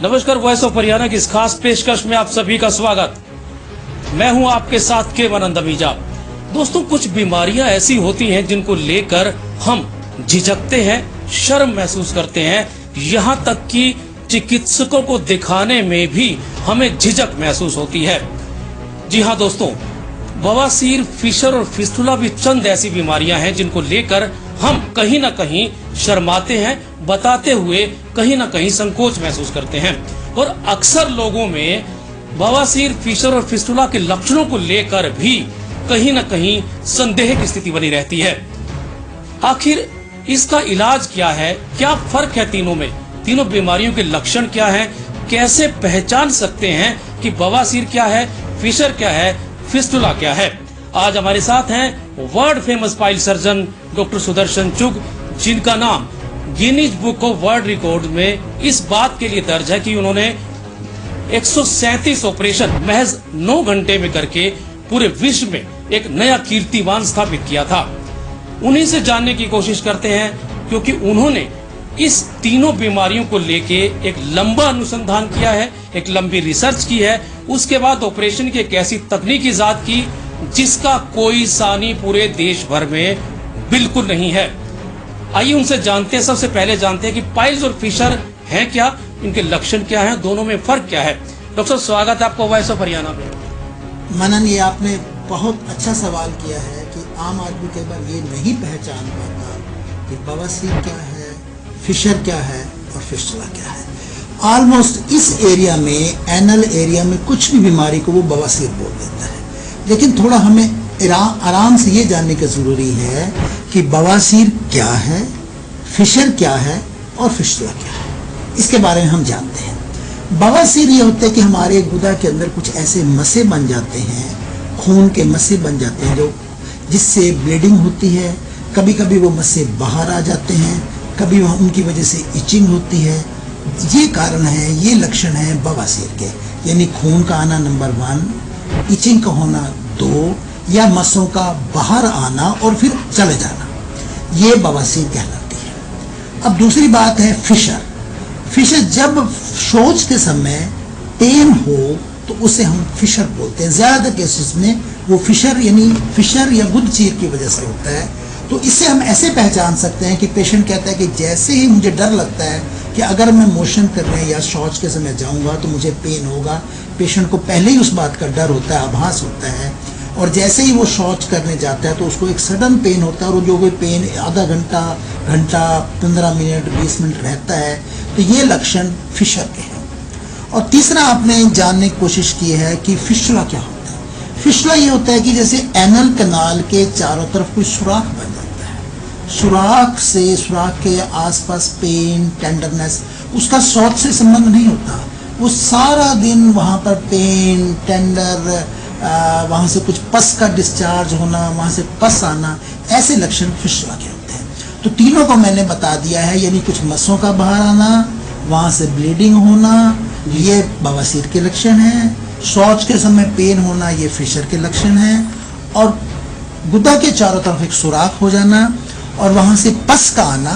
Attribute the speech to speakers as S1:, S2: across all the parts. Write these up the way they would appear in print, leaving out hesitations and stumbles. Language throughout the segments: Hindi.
S1: नमस्कार, वॉइस ऑफ हरियाणा की इस खास पेशकश में आप सभी का स्वागत। मैं हूं आपके साथ केवल अमीजा। दोस्तों, कुछ बीमारियां ऐसी होती हैं जिनको लेकर हम झिझकते हैं, शर्म महसूस करते हैं, यहाँ तक कि चिकित्सकों को दिखाने में भी हमें झिझक महसूस होती है। जी हाँ दोस्तों, बवासीर, फिशर और फिस्टुला भी चंद ऐसी बीमारियां हैं जिनको लेकर हम कहीं ना कहीं शर्माते हैं, बताते हुए कहीं ना कहीं संकोच महसूस करते हैं। और अक्सर लोगों में बवासीर, फिशर और फिस्टुला के लक्षणों को लेकर भी कहीं ना कहीं संदेह की स्थिति बनी रहती है। आखिर इसका इलाज क्या है, क्या फर्क है तीनों में, तीनों बीमारियों के लक्षण क्या हैं, कैसे पहचान सकते हैं कि बवासीर क्या है, फिशर क्या है, फिस्टुला क्या है। आज हमारे साथ हैं world famous pile surgeon doctor Sudarshan चुग, जिनका नाम Guinness book of world record में इस बात के लिए दर्ज है कि उन्होंने 137 ऑपरेशन महज 9 घंटे में करके पूरे विश्व में एक नया कीर्तिमान स्थापित किया था। उन्हीं से जानने की कोशिश करते हैं, क्योंकि उन्होंने इस तीनों बीमारियों को लेके एक लंबा अनुसंधान किया है, एक लंबी रिसर्च की है। उसके बाद ऑपरेशन की एक ऐसी तकनीक इजाद की जिसका कोई सानी पूरे देश भर में बिल्कुल नहीं है। आइए उनसे जानते हैं। सबसे पहले जानते हैं कि पाइल्स और फिशर हैं क्या, इनके लक्षण क्या हैं, दोनों में फर्क क्या है। डॉक्टर साहब, स्वागत है आपको वॉइस ऑफ हरियाणा में।
S2: मनन, ये आपने बहुत अच्छा सवाल किया है कि आम आदमी कई बार ये नहीं पहचान पाता कि बवासीर क्या है, फिशर क्या है और फिस्टुला क्या है। ऑलमोस्ट इस एरिया में, एनल एरिया में कुछ भी बीमारी को वो बवासीर बोल देता है, लेकिन थोड़ा हमें आराम से ये जानने की ज़रूरी है कि बवासीर क्या है, फिशर क्या है और फिस्टुला क्या है। इसके बारे में हम जानते हैं। बवासीर ये होता है कि हमारे गुदा के अंदर कुछ ऐसे मसे बन जाते हैं, खून के मसे बन जाते हैं जिससे ब्लीडिंग होती है। कभी कभी वो मसे बाहर आ जाते हैं, कभी उनकी वजह से इचिंग होती है। ये कारण है, ये लक्षण है बवासीर के, यानी खून का आना नंबर 1, इचिंग का होना 2, या मसों का बाहर आना और फिर चले जाना, ये बवासीर कहलाती है। अब दूसरी बात है फिशर। फिशर जब शौच के समय पेन हो तो उसे हम फिशर बोलते हैं। ज़्यादातर केसेस में वो फिशर यानी फिशर या गुद चीर की वजह से होता है। तो इससे हम ऐसे पहचान सकते हैं कि पेशेंट कहता है कि जैसे ही मुझे डर लगता है कि अगर मैं मोशन करने या शौच के समय जाऊंगा तो मुझे पेन होगा, पेशेंट को पहले ही उस बात का डर होता है, आभास होता है। और जैसे ही वो शौच करने जाता है तो उसको एक सडन पेन होता है, और जो वो पेन आधा घंटा, 15 मिनट, 20 मिनट रहता है। तो ये लक्षण फिशर के हैं। और तीसरा आपने जानने की कोशिश की है कि फिस्टुला क्या होता है। फिस्टुला ये होता है कि जैसे एनल कनाल के चारों तरफ कोई सुराख बन जाता है, सुराख के आसपास पेन, टेंडरनेस, उसका शौच से संबंध नहीं होता। वो सारा दिन वहाँ पर पेन, टेंडर, वहाँ से कुछ पस का डिस्चार्ज होना, वहाँ से पस आना, ऐसे लक्षण फिस्टुला के होते हैं। तो तीनों को मैंने बता दिया है, यानी कुछ मसों का बाहर आना, वहाँ से ब्लीडिंग होना, ये बवासीर के लक्षण हैं। शौच के समय पेन होना, ये फिशर के लक्षण हैं। और गुदा के चारों तरफ एक सुराख हो जाना और वहाँ से पस का आना,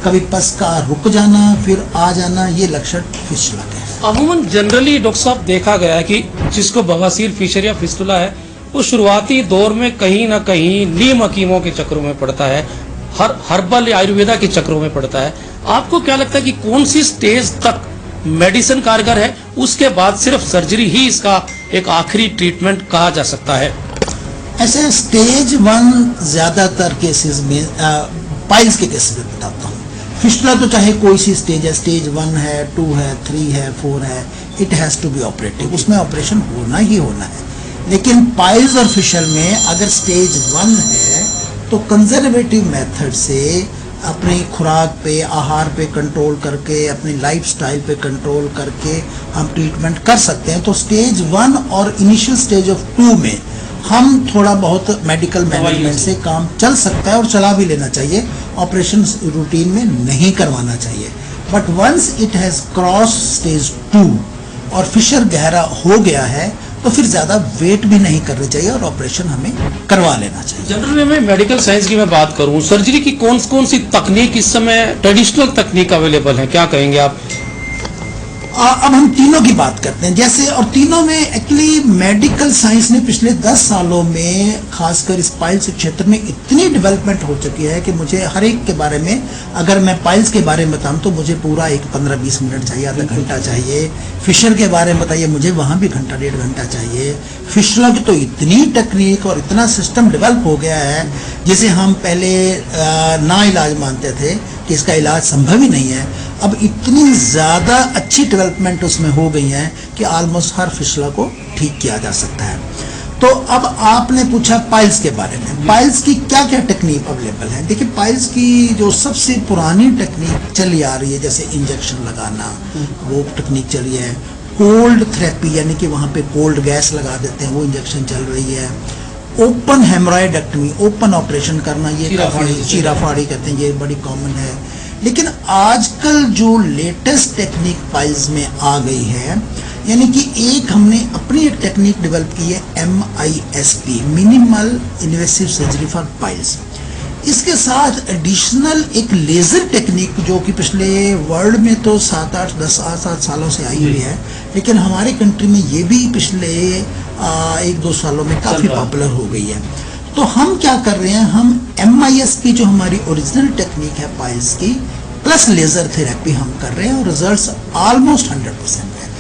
S2: कभी पस का रुक जाना फिर आ जाना, ये लक्षण फिस्टुला के हैं।
S1: अमूमन जनरली डॉक्टर साहब देखा गया है कि जिसको बवासीर, फिशर या फिस्टुला है, वो शुरुआती दौर में कहीं ना कहीं नीम हकीमों के चक्रों में पड़ता है, हर्बल या आयुर्वेदा के चक्रों में पड़ता है। आपको क्या लगता है कि कौन सी स्टेज तक मेडिसिन कारगर है, उसके बाद सिर्फ सर्जरी ही इसका एक आखिरी ट्रीटमेंट कहा जा सकता है?
S2: ऐसे स्टेज 1 ज्यादातर केसेस में, पाइल्स के केसेस में बताता हूँ। फिस्टुला तो चाहे कोई सी स्टेज है, स्टेज 1 है, 2 है, 3 है, 4 है, it has to be operative, उसमें ऑपरेशन होना ही होना है। लेकिन पाइल्स और फिशर में अगर स्टेज 1 है तो कंजर्वेटिव मेथड से अपनी खुराक पे, आहार पे कंट्रोल करके, अपनी लाइफस्टाइल पे कंट्रोल करके हम ट्रीटमेंट कर सकते हैं। तो स्टेज 1 और इनिशियल स्टेज ऑफ 2 में हम थोड़ा बहुत मेडिकल मैनेजमेंट से काम चल सकता है और चला भी लेना चाहिए, ऑपरेशन रूटीन में नहीं करवाना चाहिए। But once it has cross stage 2 और फिशर गहरा हो गया है तो फिर ज़्यादा वेट भी नहीं करनी चाहिए और ऑपरेशन हमें करवा लेना चाहिए।
S1: जनरल में मेडिकल साइंस की मैं बात करूं, सर्जरी की कौन सी तकनीक इस समय ट्रेडिशनल तकनीक अवेलेबल है, क्या कहेंगे आप?
S2: अब हम तीनों की बात करते हैं, जैसे, और तीनों में एक्चुअली मेडिकल साइंस ने पिछले 10 सालों में खासकर इस पाइल्स क्षेत्र में इतनी डेवलपमेंट हो चुकी है कि मुझे हर एक के बारे में, अगर मैं पाइल्स के बारे में बताऊं तो मुझे पूरा एक 15-20 मिनट चाहिए, आधा घंटा चाहिए। फिशर के बारे में बताइए, मुझे वहाँ भी घंटा 1.5 घंटा चाहिए। फिशला की तो इतनी टेक्निक और इतना सिस्टम डेवलप हो गया है जिसे हम पहले ना इलाज मानते थे कि इसका इलाज संभव ही नहीं है। अब इतनी ज़्यादा अच्छी डेवलपमेंट उसमें हो गई है कि ऑलमोस्ट हर फिशला को ठीक किया जा सकता है। तो अब आपने पूछा पाइल्स के बारे में, पाइल्स की क्या क्या टेक्निक अवेलेबल है। देखिए, पाइल्स की जो सबसे पुरानी टेक्निक चली आ रही है, जैसे इंजेक्शन लगाना, वो टेक्निक चली है। कोल्ड थेरेपी, यानी कि वहाँ पे कोल्ड गैस लगा देते हैं, वो इंजेक्शन चल रही है। ओपन हेमराइडेक्टमी, ओपन ऑपरेशन करना, ये काफ़ी चीराफाड़ी कहते हैं, ये बड़ी कॉमन है। लेकिन आजकल जो लेटेस्ट टेक्निक पाइल्स में आ गई है, यानी कि एक हमने अपनी एक टेक्निक डेवलप की है, MISP, minimal invasive surgery for piles. इसके साथ एडिशनल एक लेज़र टेक्निक जो कि पिछले वर्ल्ड में तो 7 सालों से आई हुई है, लेकिन हमारे कंट्री में ये भी पिछले 1-2 सालों में काफ़ी पॉपुलर हो गई है। तो हम क्या कर रहे हैं, हम MISP जो हमारी ओरिजिनल टेक्निक है पाइल्स की, प्लस लेज़र थेरेपी हम कर रहे हैं, और रिजल्ट्स ऑलमोस्ट 100% है।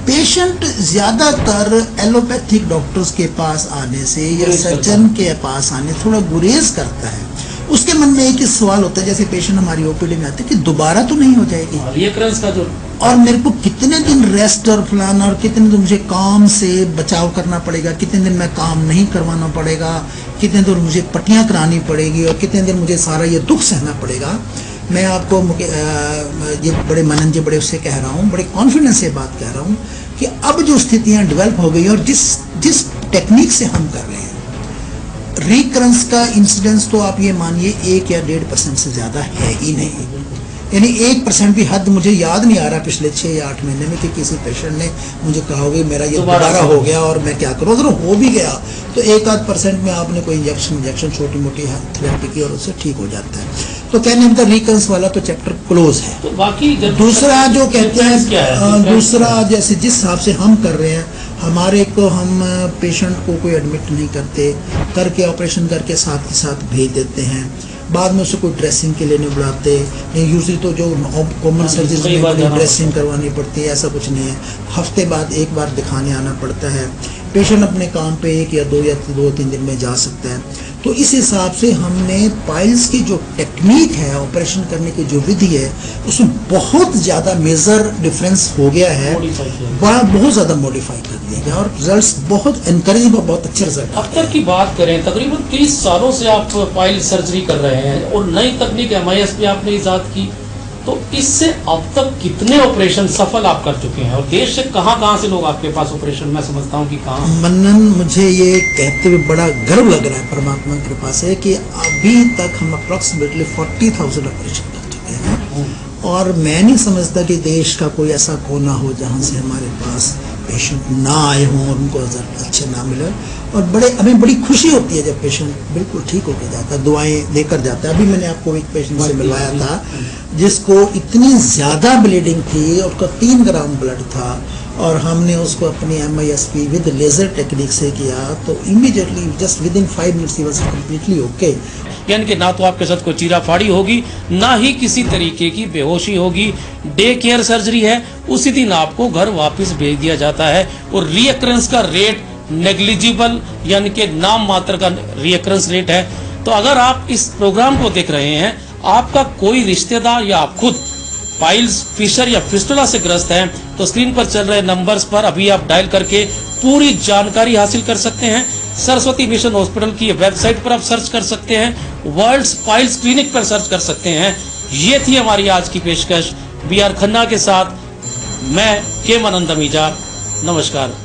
S2: पेशेंट ज़्यादातर एलोपैथिक डॉक्टर्स के पास आने से या सर्जन के पास आने थोड़ा गुरेज करता है। उसके मन में एक ही सवाल होता है, जैसे पेशेंट हमारी OPD में आते हैं कि दोबारा तो नहीं हो जाएगी,
S1: रिकरेंस का जो,
S2: और मेरे को कितने दिन रेस्ट और फलाना, और कितने दिन मुझे काम से बचाव करना पड़ेगा, कितने दिन मैं काम नहीं करवाना पड़ेगा, कितने दिन मुझे पट्टियाँ करानी पड़ेगी, और कितने दिन मुझे सारा ये दुख सहना पड़ेगा। मैं आपको ये बड़े मनन बड़े उससे कह रहा हूँ, बड़े कॉन्फिडेंस से बात कह रहा हूँ कि अब जो स्थितियाँ डेवलप हो गई, और जिस टेक्निक से हम कर रहे हैं, रिकरेंस का इंसिडेंस तो आप ये मानिए 1 या 1.5% से ज़्यादा है ही नहीं। यानी 1% भी हद मुझे याद नहीं आ रहा पिछले 6 या 8 महीने में कि किसी पेशेंट ने मुझे कहा होगा मेरा ये दोबारा हो गया और मैं क्या करूँ। अगर हो भी गया तो 1-8% में आपने कोई इंजेक्शन छोटी मोटी थेरेपी की और उससे ठीक हो जाता है। तो कहने मतलब रिकरेंस वाला तो चैप्टर क्लोज है।
S1: तो बाकी
S2: दूसरा जो कहते हैं, दूसरा जैसे जिस हिसाब से हम कर रहे हैं, हमारे को हम पेशेंट को कोई एडमिट नहीं करते, करके ऑपरेशन करके साथ के साथ भेज देते हैं, बाद में उसे कोई ड्रेसिंग के लिए नहीं बुलाते। नहीं, यूजली तो जो कॉमन सर्जरी में ड्रेसिंग करवानी पड़ती है, ऐसा कुछ नहीं है। हफ्ते बाद एक बार दिखाने आना पड़ता है। पेशेंट अपने काम पे 1 या 2 या 2-3 दिन में जा सकता है। तो इस हिसाब से हमने पाइल्स की जो टेक्निक है, ऑपरेशन करने की जो विधि है, उसमें बहुत ज़्यादा मेजर डिफरेंस हो गया है, बहुत ज़्यादा मॉडिफाई कर दिया गया, और रिजल्ट्स बहुत एनकरेजिंग और बहुत अच्छे रिजल्ट।
S1: अब तक की बात करें, तकरीबन 30 सालों से आप पाइल सर्जरी कर रहे हैं और नई तकनीक MISP आपने इजाद की, तो इससे अब तक कितने ऑपरेशन सफल आप कर चुके हैं, और देश से कहां से लोग आपके पास ऑपरेशन, मैं समझता हूं कि कहां।
S2: मनन, मुझे ये कहते हुए बड़ा गर्व लग रहा है परमात्मा की कृपा से कि अभी तक हम अप्रॉक्सीमेटली 40,000 ऑपरेशन कर चुके हैं, और मैं नहीं समझता कि देश का कोई ऐसा कोना हो जहां से हमारे पास पेशेंट ना आए हों और उनको रिजल्ट अच्छे ना मिले। और हमें बड़ी खुशी होती है जब पेशेंट बिल्कुल ठीक होकर जाता है, दुआएं लेकर जाता है। अभी मैंने आपको एक पेशेंट से मिलवाया था जिसको इतनी ज़्यादा ब्लीडिंग थी, और उसका 3 ग्राम ब्लड था, और हमने उसको अपनी MISP विद लेज़र टेक्निक से किया, तो immediately just with in 5 minutes he was completely okay.
S1: यानी कि ना तो आपके साथ कोई चीराफाड़ी होगी, ना ही किसी तरीके की बेहोशी होगी। डे केयर सर्जरी है, उसी दिन आपको घर वापस भेज दिया जाता है, और रिकरेंस का रेट नेग्लिजिबल, यानी कि नाम मात्र का रिकरेंस रेट है। तो अगर आप इस प्रोग्राम को देख रहे हैं, आपका कोई रिश्तेदार या आप खुद पाइल्स, फिशर या फिस्टुला से ग्रस्त हैं, तो स्क्रीन पर चल रहे नंबर्स पर अभी आप डायल करके पूरी जानकारी हासिल कर सकते हैं। सरस्वती मिशन हॉस्पिटल की वेबसाइट पर आप सर्च कर सकते हैं, वर्ल्ड्स पाइल्स क्लिनिक पर सर्च कर सकते हैं। ये थी हमारी आज की पेशकश। BR खन्ना के साथ मैं के मनन दमीजा। नमस्कार।